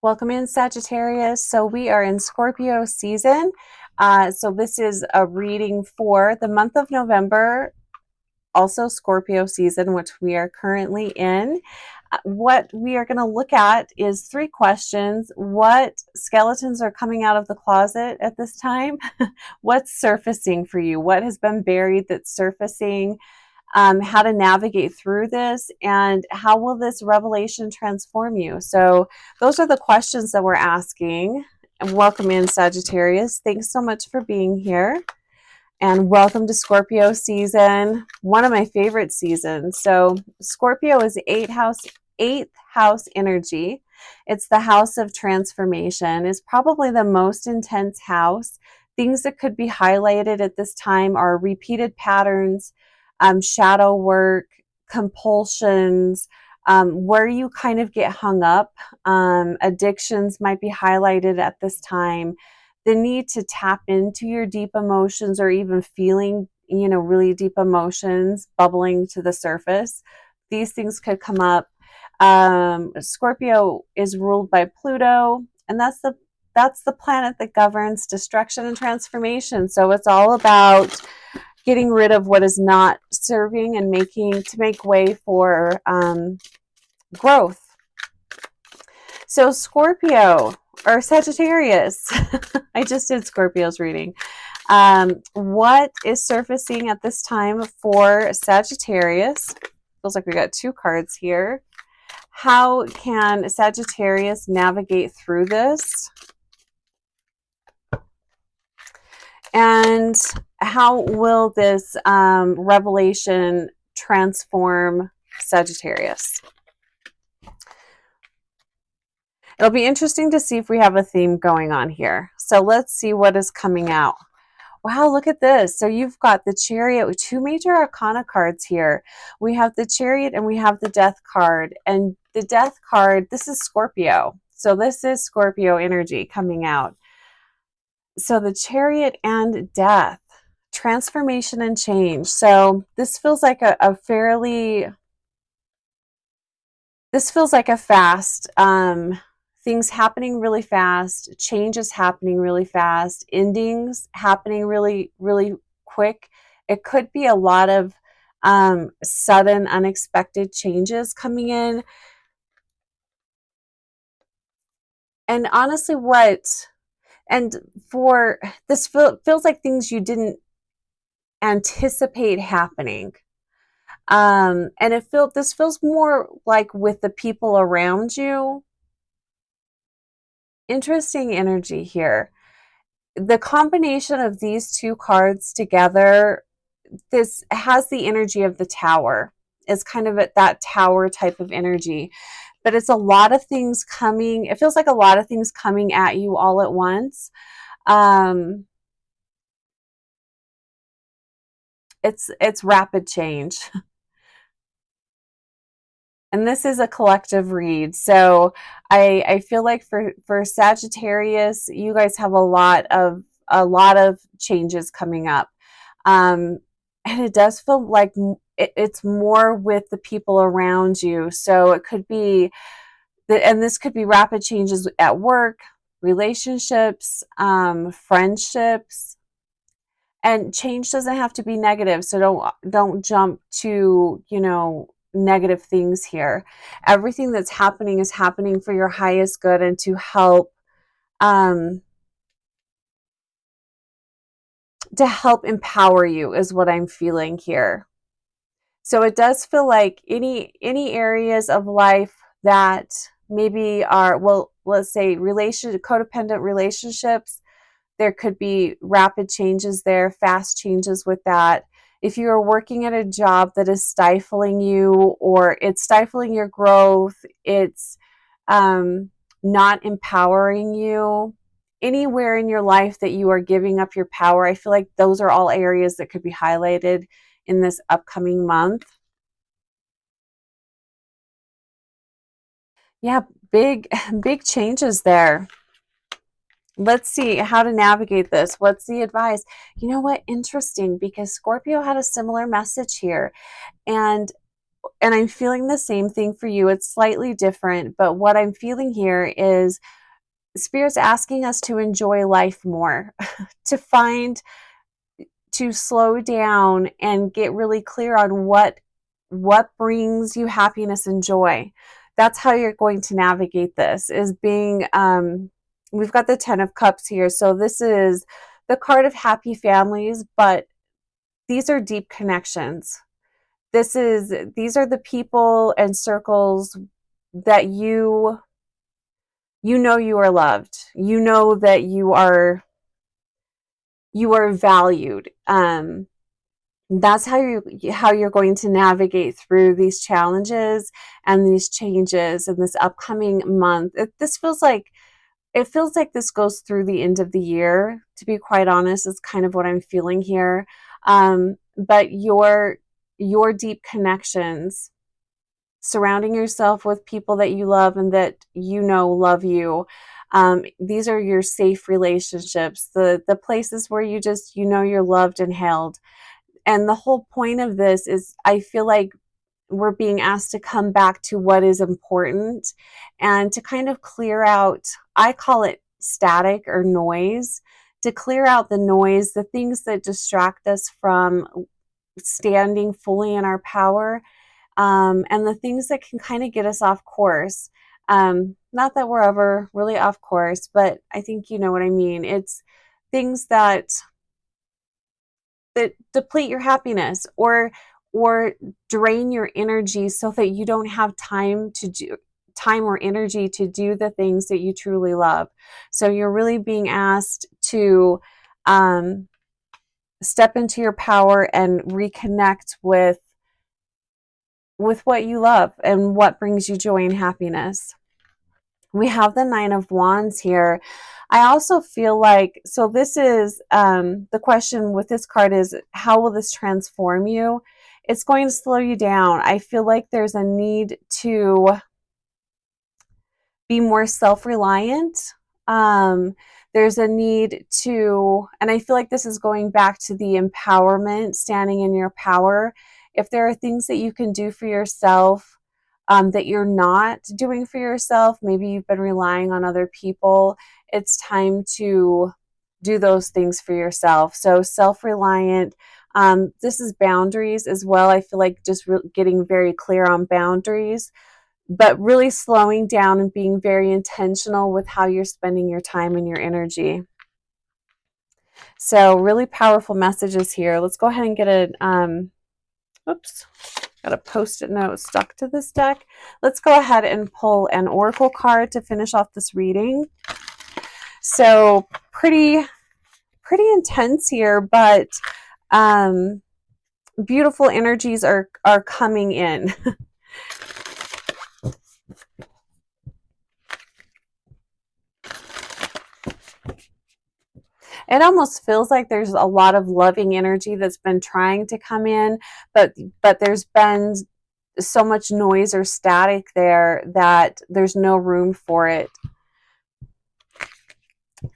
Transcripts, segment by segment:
Welcome in, Sagittarius. So we are in Scorpio season. So this is a reading for the month of November, also Scorpio season, which we are currently in. What we are going to look at is 3 questions. What skeletons are coming out of the closet at this time? What's surfacing for you? What has been buried that's surfacing? How to navigate through this, and how will this revelation transform you? So those are the questions that we're asking. And welcome in, Sagittarius. Thanks so much for being here. And welcome to Scorpio season, one of my favorite seasons. So Scorpio is eighth house energy. It's the house of transformation. It's probably the most intense house. Things that could be highlighted at this time are repeated patterns, shadow work, compulsions, where you kind of get hung up. Addictions might be highlighted at this time. The need to tap into your deep emotions, or even feeling, really deep emotions bubbling to the surface. These things could come up. Scorpio is ruled by Pluto, and that's the planet that governs destruction and transformation. So it's all about getting rid of what is not serving and make way for growth. So Scorpio or Sagittarius, I just did Scorpio's reading. What is surfacing at this time for Sagittarius? Feels like we got 2 cards here. How can Sagittarius navigate through this? And how will this revelation transform Sagittarius? It'll be interesting to see if we have a theme going on here. So let's see what is coming out. Wow, look at this. So you've got the Chariot with 2 major arcana cards here. We have the Chariot and we have the Death card. And the Death card, this is Scorpio. So this is Scorpio energy coming out. So the Chariot and Death, transformation and change. So this feels like a fast, things happening really fast, changes happening really fast, endings happening really, really quick. It could be a lot of sudden, unexpected changes coming in. And honestly, for this feels like things you didn't anticipate happening. And this feels more like with the people around you. Interesting energy here. The combination of these 2 cards together, this has the energy of the Tower. It's kind of that Tower type of energy. But it's a lot of things coming. It feels like a lot of things coming at you all at once. It's rapid change. And this is a collective read. So I feel like for Sagittarius, you guys have a lot of changes coming up. And it does feel like it's more with the people around you. So it could be and this could be rapid changes at work, relationships, friendships. And change doesn't have to be negative. So don't jump to, negative things here. Everything that's happening is happening for your highest good and to help empower you is what I'm feeling here. So it does feel like any areas of life that maybe are, well, let's say codependent relationships, there could be rapid changes there, fast changes with that. If you are working at a job that is stifling you, or it's stifling your growth, it's not empowering you, anywhere in your life that you are giving up your power, I feel like those are all areas that could be highlighted in this upcoming month. Yeah, big changes there. Let's see how to navigate this. What's the advice? You know what? Interesting, because Scorpio had a similar message here. And and I'm feeling the same thing for you. It's slightly different, but what I'm feeling here is Spirit's asking us to enjoy life more, to slow down and get really clear on what brings you happiness and joy. That's how you're going to navigate this, is being we've got the 10 of Cups here. So this is the card of happy families, but these are deep connections. These are the people and circles that you know you are loved. You know that you are valued. That's how you're going to navigate through these challenges and these changes in this upcoming month. It feels like this goes through the end of the year, to be quite honest. Is kind of what I'm feeling here. But your deep connections, surrounding yourself with people that you love and that you know love you. These are your safe relationships, the places where you know you're loved and held. And the whole point of this is, I feel like we're being asked to come back to what is important and to kind of clear out, I call it static or noise, to clear out the noise, the things that distract us from standing fully in our power, and the things that can kind of get us off course. Not that we're ever really off course, but I think you know what I mean. It's things that deplete your happiness or drain your energy so that you don't have time or energy to do the things that you truly love. So you're really being asked to step into your power and reconnect with what you love and what brings you joy and happiness. We have the 9 of Wands here. I also feel like, so this is the question with this card is, how will this transform you? It's going to slow you down. I feel like there's a need to be more self-reliant. There's a need to, and I feel like this is going back to the empowerment, standing in your power. If there are things that you can do for yourself that you're not doing for yourself, maybe you've been relying on other people, it's time to do those things for yourself. So self-reliant. This is boundaries as well. I feel like just getting very clear on boundaries, but really slowing down and being very intentional with how you're spending your time and your energy. So really powerful messages here. Let's go ahead and get a, oops, got a Post-it note stuck to this deck. Let's go ahead and pull an oracle card to finish off this reading. So pretty intense here, but beautiful energies are coming in. It almost feels like there's a lot of loving energy that's been trying to come in, but there's been so much noise or static there that there's no room for it.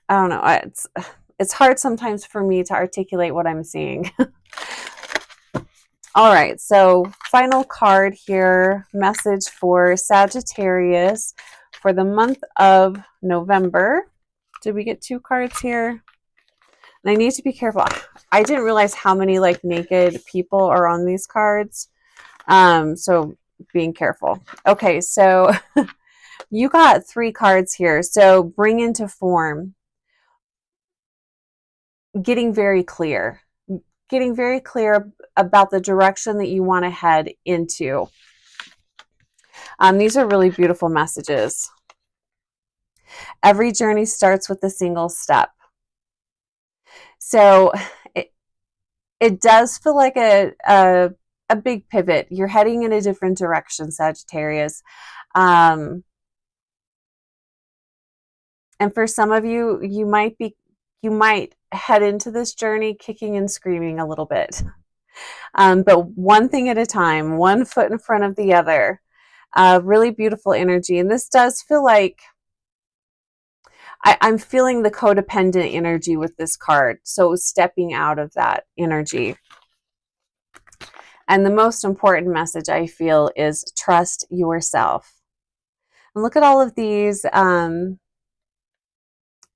I don't know. It's hard sometimes for me to articulate what I'm seeing. All right, so final card here, message for Sagittarius for the month of November. Did we get 2 cards here? And I need to be careful. I didn't realize how many like naked people are on these cards. So being careful. Okay, so you got 3 cards here. So bring into form. Getting very clear about the direction that you want to head into. These are really beautiful messages. Every journey starts with a single step. So it does feel like a big pivot. You're heading in a different direction, Sagittarius. And for some of you, you might head into this journey kicking and screaming a little bit. But one thing at a time, one foot in front of the other. Really beautiful energy. And this does feel like I'm feeling the codependent energy with this card. So stepping out of that energy. And the most important message I feel is trust yourself. And look at all of these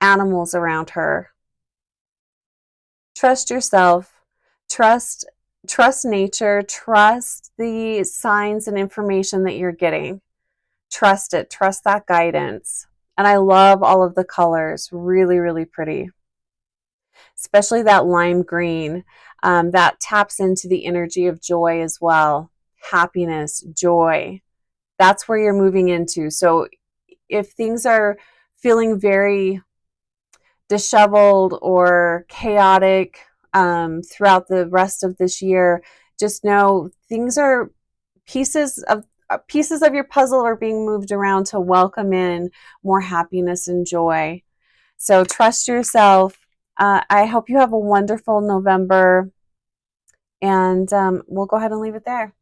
animals around her. Trust yourself, trust nature, trust the signs and information that you're getting. Trust it, trust that guidance. And I love all of the colors, really, really pretty. Especially that lime green, that taps into the energy of joy as well. Happiness, joy. That's where you're moving into. So if things are feeling very disheveled or chaotic throughout the rest of this year, just know things are pieces of your puzzle are being moved around to welcome in more happiness and joy. So trust yourself. I hope you have a wonderful November, and we'll go ahead and leave it there.